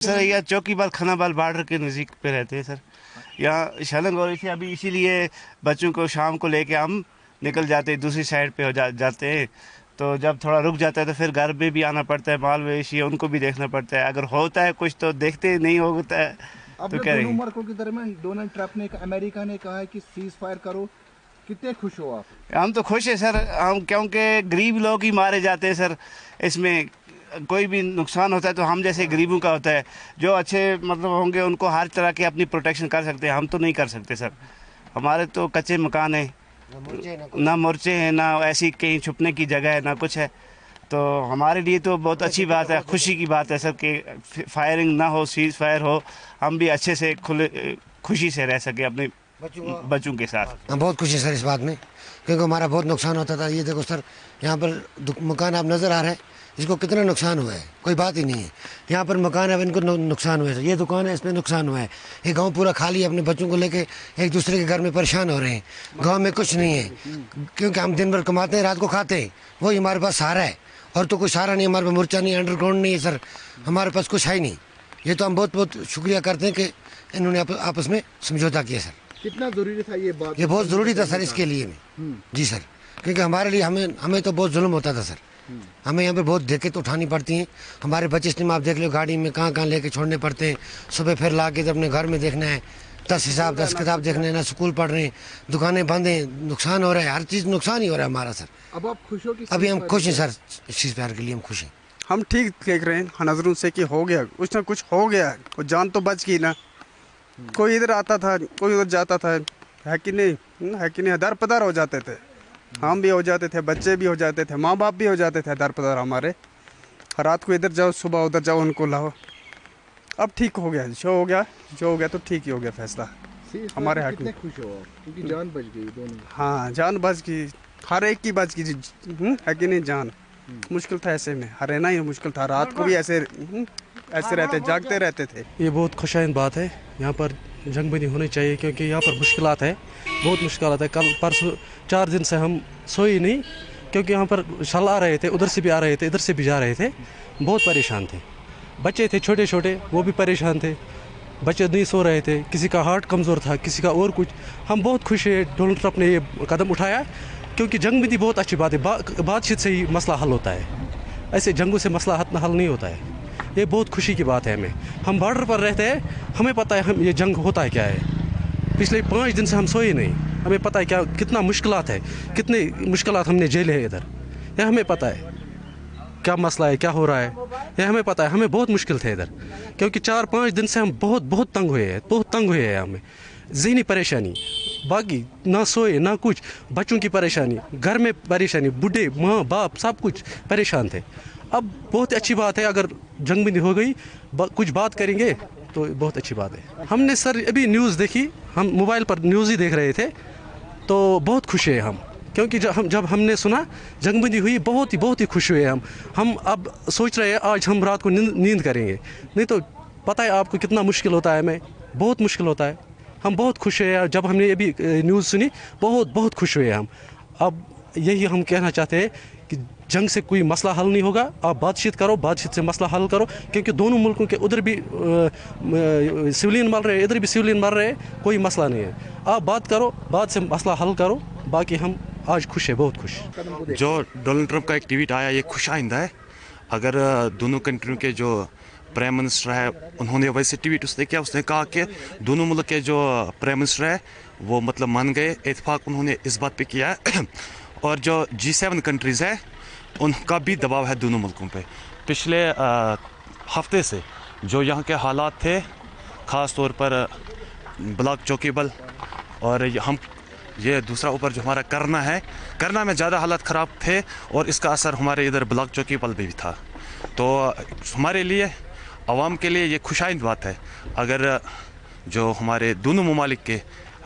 Sir यह चौकीबाल खानाबाल border के नज़दीक पे रहते हैं सर। यहाँ शलन हो रही थी अभी, इसीलिए बच्चों को शाम को लेके हम निकल जाते हैं, दूसरी साइड पे जाते हैं। तो जब थोड़ा रुक जाता है तो फिर घर में भी आना पड़ता है, माल मवेशी है उनको भी देखना पड़ता है। अगर होता है कुछ तो देखते, नहीं होता है अब तो जो क्या दोनों करेंगे। मुल्कों के दरमियान डोनाल्ड ट्रंप ने अमेरिका ने कहा है कि सीज फायर करो, कितने खुश हो आप? हम तो खुश है सर, हम क्योंकि गरीब लोग ही मारे जाते हैं सर। इसमें कोई भी नुकसान होता है तो हम जैसे गरीबों का होता है। जो अच्छे मतलब होंगे उनको हर तरह की अपनी प्रोटेक्शन कर सकते हैं, हम तो नहीं कर सकते सर। हमारे तो कच्चे मकान है, ना मोर्चे हैं, ना ऐसी कहीं छुपने की जगह है, ना कुछ है। तो हमारे लिए तो बहुत अच्छी बात है, खुशी की बात है सर कि फायरिंग ना हो, सीज फायर हो, हम भी अच्छे से खुशी से रह सके अपने बच्चों के साथ। हम बहुत खुश हैं सर इस बात में, क्योंकि हमारा बहुत नुकसान होता था। ये देखो सर, यहाँ पर मकान आप नज़र आ रहा है, इसको कितना नुकसान हुआ है, कोई बात ही नहीं है। यहाँ पर मकान है, इनको नुकसान हुआ है। ये दुकान है, इसमें नुकसान हुआ है। ये गांव पूरा खाली है, अपने बच्चों को लेके एक दूसरे के घर में परेशान हो रहे हैं। गांव में कुछ नहीं है, क्योंकि हम दिन भर कमाते हैं, रात को खाते हैं, वही हमारे पास सहारा है। और तो कोई सहारा नहीं, हमारे पास मोर्चा नहीं, अंडरग्राउंड नहीं है सर, हमारे पास कुछ है ही नहीं। ये तो हम बहुत बहुत शुक्रिया करते हैं कि इन्होंने आपस में समझौता किया सर। कितना जरूरी था ये बात? ये बहुत ज़रूरी था सर इसके लिए में जी सर, क्योंकि हमारे लिए हमें तो बहुत जुल्म होता था सर। हमें यहाँ पे बहुत दिक्कत उठानी पड़ती हैं। हमारे बच्चे इस टाइम आप देख लो गाड़ी में कहाँ कहाँ लेके छोड़ने पड़ते हैं। सुबह फिर ला के अपने घर में देखना है, 10 किताब देखने हैं, ना स्कूल पढ़ रहे हैं, दुकानें बंद हैं, नुकसान हो रहा है, हर चीज़ नुकसान ही हो रहा है हमारा सर। अब आप खुश हो कि अभी हम खुश हैं सर, इस चीज़ प्यार के लिए हम खुश हैं। हम ठीक देख रहे हैं नजरों से कि हो गया कुछ ना कुछ, हो गया कोई जान तो बच गई ना। कोई इधर आता था, कोई उधर जाता था, है कि नहीं, है कि नहीं। दर पदर हो जाते थे, हम भी हो जाते थे, बच्चे भी हो जाते थे, माँ बाप भी हो जाते थे दर पदर हमारे। रात को इधर जाओ, सुबह उधर जाओ, उनको लाओ। अब ठीक हो गया, जो हो गया तो ठीक ही हो गया फैसला हमारे हक कितने में। खुश हो आप? क्योंकि जान बच गई दोनों। हाँ, जान बच गई, हर एक की बच गई, है कि नहीं। जान मुश्किल था ऐसे में, हर रहना ही मुश्किल था। रात को भी ऐसे रहते, जागते रहते थे। ये बहुत खुशाइन बात है, यहाँ पर जंगबंदी होनी चाहिए, क्योंकि यहाँ पर मुश्किलात है, बहुत मुश्किलात है। कल परसों 4 दिन से हम सोए नहीं, क्योंकि यहाँ पर शल आ रहे थे, उधर से भी आ रहे थे, इधर से भी जा रहे थे, बहुत परेशान थे। बच्चे थे छोटे छोटे, वो भी परेशान थे, बच्चे नहीं सो रहे थे, किसी का हार्ट कमज़ोर था, किसी का और कुछ। हम बहुत खुश हैं डोनाल्ड ट्रंप ने ये कदम उठाया, क्योंकि जंगबंदी बहुत अच्छी बात है। बातचीत से ही मसला हल होता है, ऐसे जंगों से मसला हल नहीं होता है। ये बहुत खुशी की बात है हमें। हम बॉर्डर पर रहते हैं, हमें पता है हम ये जंग होता है क्या है। पिछले 5 दिन से हम सोए नहीं, हमें पता है क्या कितना मुश्किलात है, कितने मुश्किलात हमने झेले हैं इधर। ये हमें पता है क्या मसला है, क्या हो रहा है, ये हमें पता है। हमें बहुत मुश्किल थे इधर, क्योंकि 4-5 दिन से हम बहुत तंग हुए हैं, बहुत तंग हुए हैं। हमें ज़हनी परेशानी, बाकी ना सोए ना कुछ, बच्चों की परेशानी, घर में परेशानी, बूढ़े माँ बाप सब कुछ परेशान थे। अब बहुत अच्छी बात है, अगर जंगबंदी हो गई, कुछ बात करेंगे तो बहुत अच्छी बात है। हमने सर अभी न्यूज़ देखी, हम मोबाइल पर न्यूज़ ही देख रहे थे, तो बहुत खुश है हम, क्योंकि जब हमने सुना जंगबंदी हुई, बहुत ही खुश हुए हम अब सोच रहे हैं आज हम रात को नींद करेंगे, नहीं तो पता है आपको कितना मुश्किल होता है, हमें बहुत मुश्किल होता है। हम बहुत खुश हैं जब हमने अभी न्यूज़ सुनी, बहुत खुश हुए हम। अब यही हम कहना चाहते हैं कि जंग से कोई मसला हल नहीं होगा, आप बातचीत करो, बातचीत से मसला हल करो, क्योंकि दोनों मुल्कों के उधर भी सिविलियन मर रहे हैं, इधर भी सिविलियन मर रहे हैं, कोई मसला नहीं है। आप बात करो, बात से मसला हल करो, बाकी हम आज खुश है, बहुत खुश। जो डोनाल्ड ट्रंप का एक ट्वीट आया, ये खुश आइंदा है। अगर दोनों कंट्रियों के जो प्राइम मिनिस्टर है, उन्होंने वैसे ट्वीट उसने किया, उसने कहा कि दोनों मुल्क के जो प्राइम मिनिस्टर है वो मतलब मान गए, इत्तेफाक उन्होंने इस बात पे किया है। और जो G7 कंट्रीज़ है, उनका भी दबाव है दोनों मुल्कों पे। पिछले हफ्ते से जो यहाँ के हालात थे, ख़ास तौर पर ब्लॉक चौकीबल और हम ये दूसरा ऊपर जो हमारा करना में ज़्यादा हालात ख़राब थे, और इसका असर हमारे इधर ब्लॉक चौकीबल भी था। तो हमारे लिए, आवाम के लिए ये खुशाइंद बात है अगर जो हमारे दोनों ममालिक के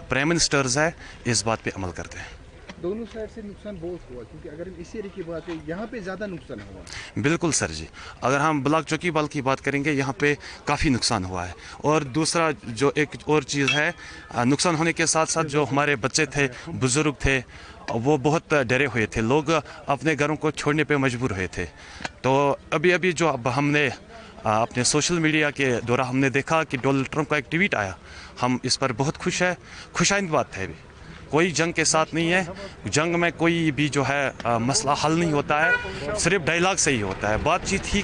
प्राइम मिनिस्टर्स हैं इस बात पे अमल करते हैं। दोनों साइड से नुकसान बहुत हुआ, क्योंकि अगर इस एरिया की बात है, यहाँ पे ज़्यादा नुकसान हुआ। बिल्कुल सर जी, अगर हम ब्लॉक चौकीबल की बात करेंगे, यहाँ पे काफ़ी नुकसान हुआ है। और दूसरा जो एक और चीज़ है, नुकसान होने के साथ साथ जो हमारे बच्चे थे, बुज़ुर्ग थे, वो बहुत डरे हुए थे, लोग अपने घरों को छोड़ने पे मजबूर हुए थे। तो अभी जो अब हमने अपने सोशल मीडिया के दौरान हमने देखा कि डोनाल्ड ट्रंप का एक ट्वीट आया, हम इस पर बहुत खुश है, खुशाइंद बात है। कोई जंग के साथ नहीं है, जंग में कोई भी जो है मसला हल नहीं होता है, सिर्फ डायलॉग से ही होता है। बातचीत ही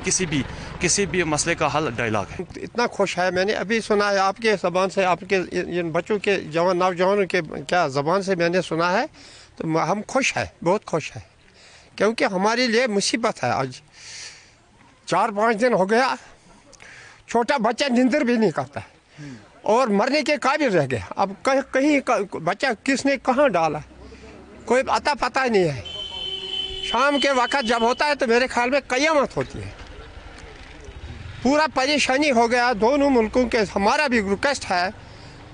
किसी भी मसले का हल डायलॉग है। इतना खुश है, मैंने अभी सुना है आपके ज़बान से, आपके इन बच्चों के नौजवानों के क्या ज़बान से मैंने सुना है, तो हम खुश हैं, बहुत खुश हैं, क्योंकि हमारे लिए मुसीबत है। आज 4-5 दिन हो गया, छोटा बच्चा नींदर भी नहीं करता है और मरने के काबिल रह गया। अब कहीं बच्चा किसने कहाँ डाला कोई अता पता नहीं है। शाम के वक्त जब होता है तो मेरे ख्याल में क़यामत होती है। पूरा परेशानी हो गया दोनों मुल्कों के। हमारा भी रिक्वेस्ट है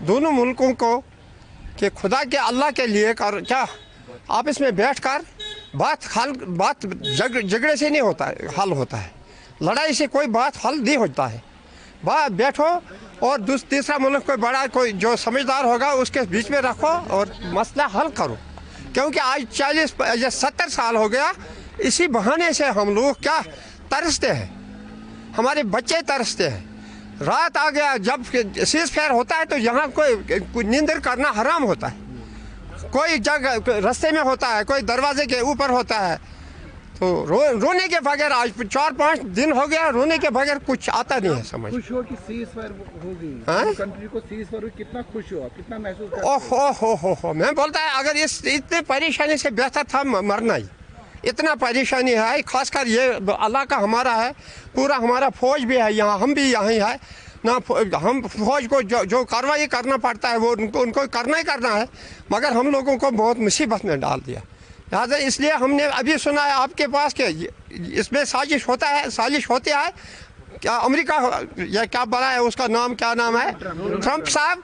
दोनों मुल्कों को कि खुदा के अल्लाह के लिए क्या आपस में बैठकर बात झगड़े से नहीं होता है, हल होता है। लड़ाई से कोई बात हल नहीं होता है। बैठो और तीसरा मुल्क कोई बड़ा कोई जो समझदार होगा उसके बीच में रखो और मसला हल करो, क्योंकि आज 40-70 साल हो गया इसी बहाने से हम लोग क्या तरसते हैं, हमारे बच्चे तरसते हैं। रात आ गया जब सीज फायर होता है तो यहाँ कोई नींदर करना हराम होता है। कोई जगह रास्ते में होता है, कोई दरवाजे के ऊपर होता है, तो रोने के बगैर आज 4-5 दिन हो गया, रोने के बगैर कुछ आता नहीं है समझ। खुश हो कि सीज फायर हो गई, कंट्री को सीज फायर, कितना खुश हो, कितना महसूस करते हो? ओहो मैं बोलता है अगर इतने परेशानी से बेहतर था मरना ही। इतना परेशानी है, खासकर ये अल्लाह का हमारा है, पूरा हमारा फौज भी है यहाँ, हम भी यहाँ ही है ना। हम फौज को जो कार्रवाई करना पड़ता है वो उनको करना ही करना है, मगर हम लोगों को बहुत मुसीबत में डाल दिया। लिहाजा इसलिए हमने अभी सुना है आपके पास कि इसमें साजिश होती है क्या अमेरिका या क्या बड़ा है उसका नाम, क्या नाम है, ट्रंप साहब।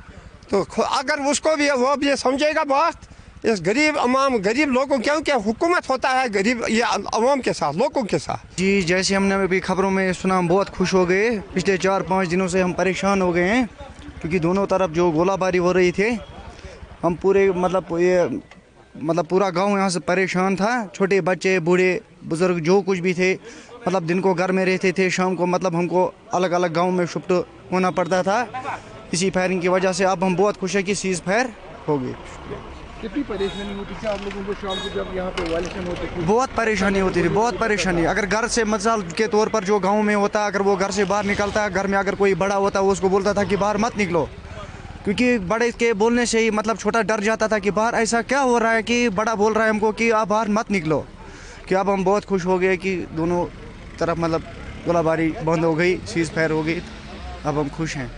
तो अगर उसको भी वो भी समझेगा बात इस गरीब लोगों, क्योंकि हुकूमत होता है गरीब ये अवाम के साथ, लोगों के साथ। जी जैसे हमने अभी खबरों में सुना हम बहुत खुश हो गए। पिछले 4-5 दिनों से हम परेशान हो गए हैं क्योंकि दोनों तरफ जो गोलाबारी हो रही थी, हम पूरे मतलब पूरा गांव यहाँ से परेशान था। छोटे बच्चे बूढ़े बुजुर्ग जो कुछ भी थे, मतलब दिन को घर में रहते थे, शाम को मतलब हमको अलग अलग गांव में शिफ्ट होना पड़ता था इसी फायरिंग की वजह से। अब हम बहुत खुश है कि सीज फायर हो गई। कितनी परेशानी होती थी आप लोगों को शाम को जब यहाँ पे वायलेशन होती थी? बहुत परेशानी होती थी, बहुत परेशानी। अगर घर से मिसाल के तौर पर जो गाँव में होता, अगर वो घर से बाहर निकलता, घर में अगर कोई बड़ा होता वो उसको बोलता था कि बाहर मत निकलो, क्योंकि बड़े के बोलने से ही मतलब छोटा डर जाता था कि बाहर ऐसा क्या हो रहा है कि बड़ा बोल रहा है हमको कि आप बाहर मत निकलो। कि अब हम बहुत खुश हो गए कि दोनों तरफ मतलब गोलाबारी बंद हो गई, सीज फायर हो गई, अब हम खुश हैं।